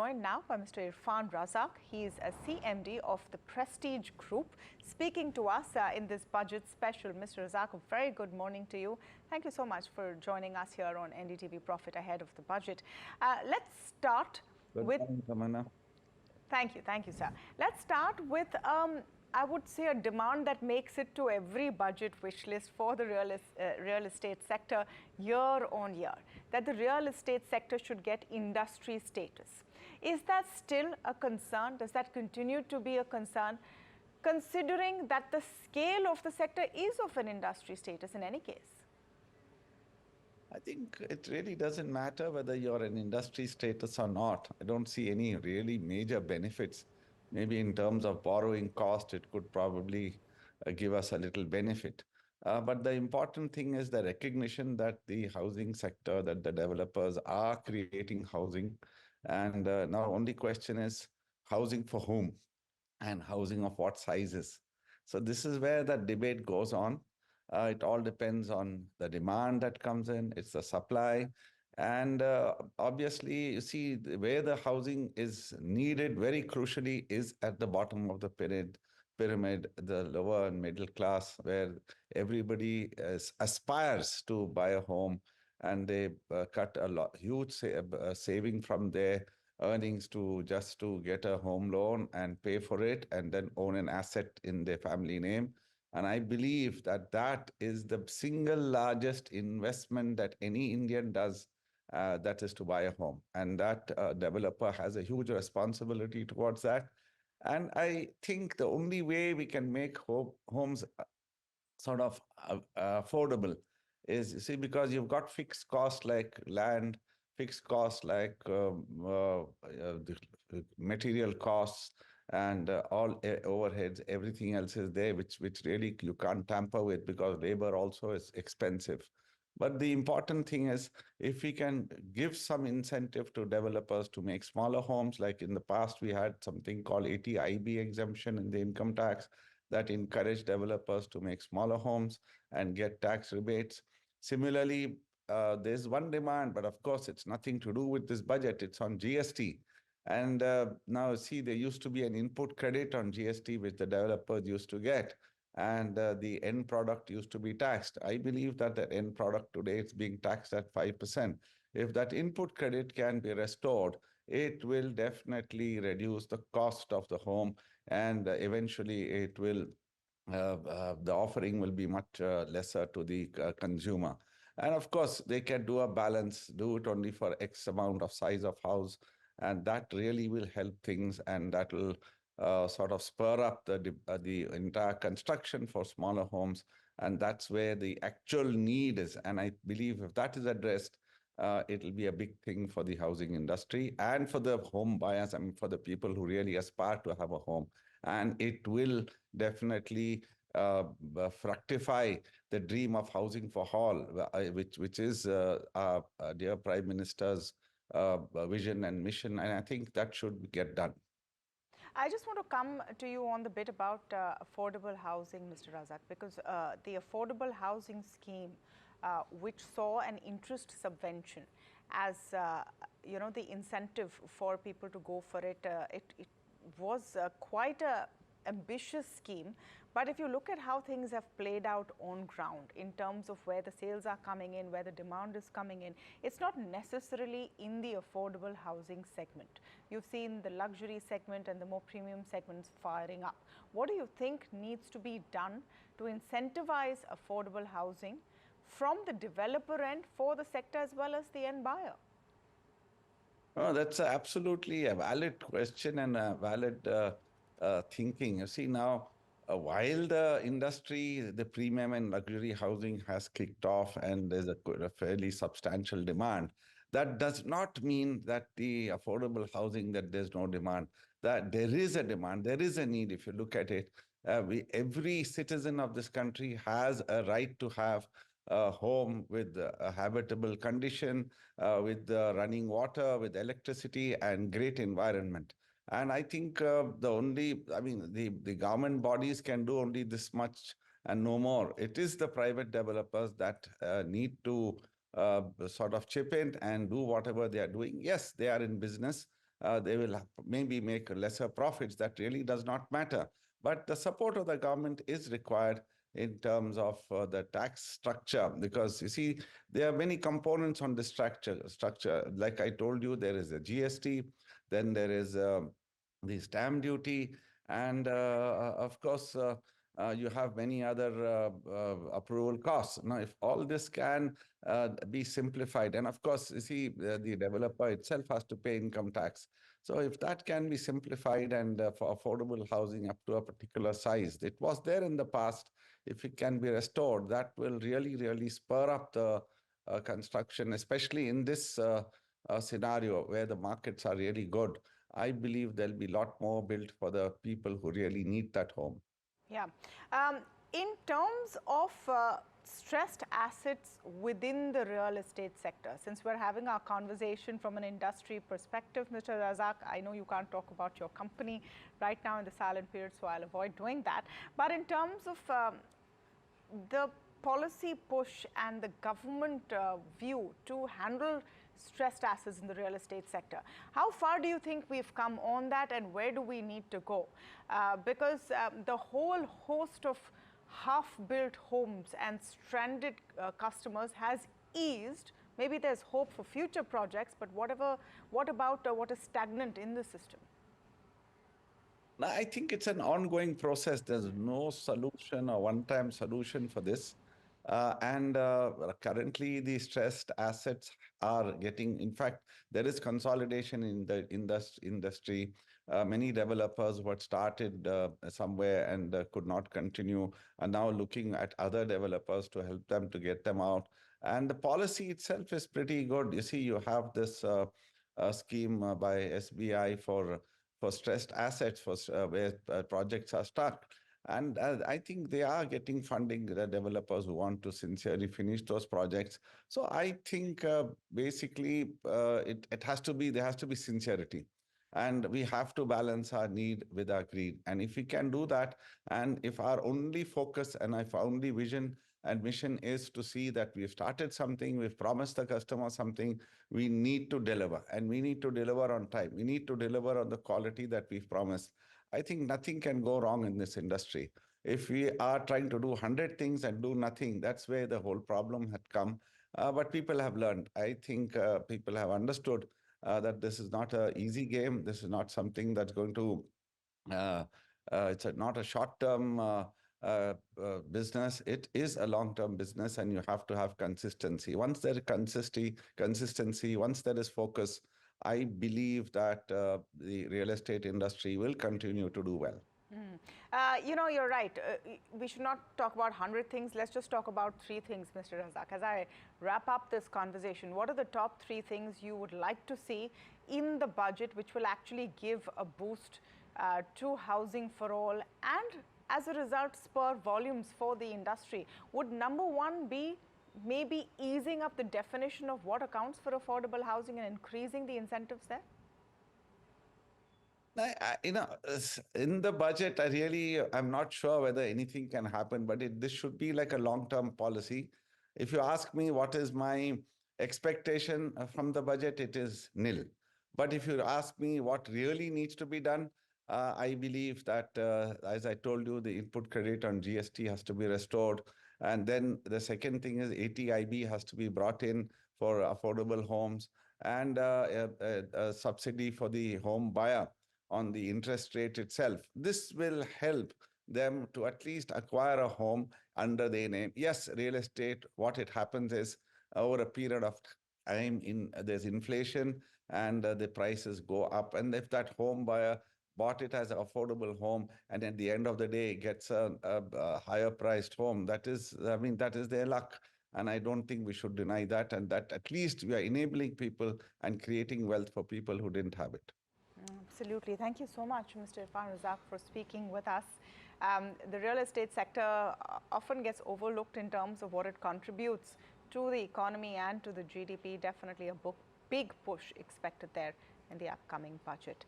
joined now by Mr. Irfan Razack. He is a CMD of the Prestige Group, speaking to us in this budget special. Mr. Razack, a very good morning to you. Thank you so much for joining us here on NDTV Profit ahead of the budget. Let's start with... Good morning, Tamanna. Thank you, sir. Let's start with, I would say, a demand that makes it to every budget wish list for the real estate sector year on year, that the real estate sector should get industry status. Is that still a concern? Does that continue to be a concern, considering that the scale of the sector is of an industry status in any case? I think it really doesn't matter whether you're an industry status or not. I don't see any really major benefits. Maybe in terms of borrowing cost, it could probably give us a little benefit. But the important thing is the recognition that the housing sector, that the developers are creating housing. And now only question is housing for whom and housing of what sizes. So this is where the debate goes on. It all depends on the demand that comes in, it's the supply. And obviously, you see, where the housing is needed very crucially is at the bottom of the pyramid, the lower and middle class, where everybody aspires to buy a home, and they cut a huge saving from their earnings to just to get a home loan and pay for it and then own an asset in their family name. And I believe that that is the single largest investment that any Indian does, that is to buy a home. And that developer has a huge responsibility towards that. And I think the only way we can make homes sort of affordable is, you see, because you've got fixed costs like land, fixed costs like the material costs, and all overheads, everything else is there, which really you can't tamper with, because labor also is expensive. But the important thing is, if we can give some incentive to developers to make smaller homes, like in the past we had something called 80IB exemption in the income tax that encouraged developers to make smaller homes and get tax rebates. Similarly, there's one demand, but of course it's nothing to do with this budget, it's on GST. And now, see, there used to be an input credit on GST, which the developers used to get, and the end product used to be taxed. I believe that the end product today is being taxed at 5%. If that input credit can be restored, it will definitely reduce the cost of the home, and eventually it will, the offering will be much lesser to the consumer. And of course, they can do a balance, do it only for X amount of size of house, and that really will help things, and that will sort of spur up the entire construction for smaller homes. And that's where the actual need is. And I believe if that is addressed, it'll be a big thing for the housing industry and for the home buyers, I mean, for the people who really aspire to have a home. And it will definitely fructify the dream of housing for all, which is our dear Prime Minister's vision and mission, and I think that should get done. I just want to come to you on the bit about affordable housing, Mr. Razack, because the affordable housing scheme, which saw an interest subvention as the incentive for people to go for it, it was quite a ambitious scheme. But if you look at how things have played out on ground in terms of where the sales are coming in, where the demand is coming in, it's not necessarily in the affordable housing segment. You've seen the luxury segment and the more premium segments firing up. What do you think needs to be done to incentivize affordable housing from the developer end for the sector as well as the end buyer? Oh, that's absolutely a valid question and a valid thinking. You see, now, while the industry, the premium and luxury housing has kicked off and there's a fairly substantial demand, that does not mean that the affordable housing, that there's no demand. That there is a demand, there is a need. If you look at it, every citizen of this country has a right to have a home with a habitable condition, with running water, with electricity and great environment. And I think the government bodies can do only this much and no more. It is the private developers that need to sort of chip in and do whatever they are doing. Yes, they are in business, they will maybe make lesser profits. That really does not matter. But the support of the government is required in terms of the tax structure, because you see, there are many components on the structure. Like I told you, there is a GST, then there is the stamp duty, and of course, you have many other approval costs. Now, if all this can be simplified, and of course, you see, the developer itself has to pay income tax. So if that can be simplified and for affordable housing up to a particular size, it was there in the past. If it can be restored, that will really, really spur up the construction, especially in this scenario where the markets are really good. I believe there'll be a lot more built for the people who really need that home. Yeah. In terms of stressed assets within the real estate sector, since we're having our conversation from an industry perspective, Mr. Razack, I know you can't talk about your company right now in the silent period, so I'll avoid doing that. But in terms of the policy push and the government view to handle stressed assets in the real estate sector, how far do you think we've come on that, and where do we need to go? Because the whole host of half-built homes and stranded customers has eased. Maybe there's hope for future projects, but what about what is stagnant in the system? I think it's an ongoing process. There's no solution or one-time solution for this. And currently, the stressed assets are getting, in fact, there is consolidation in the industry. Many developers who had started somewhere and could not continue are now looking at other developers to help them to get them out. And the policy itself is pretty good. You see, you have this scheme by SBI for stressed assets, for where projects are stuck. And I think they are getting funding, the developers who want to sincerely finish those projects. So I think basically it has to be, there has to be sincerity. And we have to balance our need with our greed. And if we can do that, and if our only focus and if our only vision and mission is to see that we've started something, we've promised the customer something, we need to deliver. And we need to deliver on time. We need to deliver on the quality that we've promised. I think nothing can go wrong in this industry. If we are trying to do 100 things and do nothing, that's where the whole problem had come. But people have learned. I think people have understood that this is not an easy game. This is not something that's going to, it's not a short-term business. It is a long-term business, and you have to have consistency. Once there is consistency, once there is focus, I believe that the real estate industry will continue to do well. You know, you're right. We should not talk about 100 things. Let's just talk about 3 things, Mr. Razack. As I wrap up this conversation, what are the top 3 things you would like to see in the budget which will actually give a boost to housing for all, and as a result spur volumes for the industry? Would number 1 be maybe easing up the definition of what accounts for affordable housing and increasing the incentives there? You know, in the budget, I'm not sure whether anything can happen, but this should be like a long-term policy. If you ask me what is my expectation from the budget, it is nil. But if you ask me what really needs to be done, I believe that, as I told you, the input credit on GST has to be restored. And then the second thing is ATIB has to be brought in for affordable homes, and a subsidy for the home buyer on the interest rate itself. This will help them to at least acquire a home under their name. Yes, real estate, what it happens is over a period of time, there's inflation, and the prices go up. And if that home buyer bought it as an affordable home and at the end of the day gets a higher priced home, that is, I mean, that is their luck. And I don't think we should deny that, and that at least we are enabling people and creating wealth for people who didn't have it. Absolutely. Thank you so much, Mr. Irfan Razack, for speaking with us. The real estate sector often gets overlooked in terms of what it contributes to the economy and to the GDP. Definitely a big push expected there in the upcoming budget.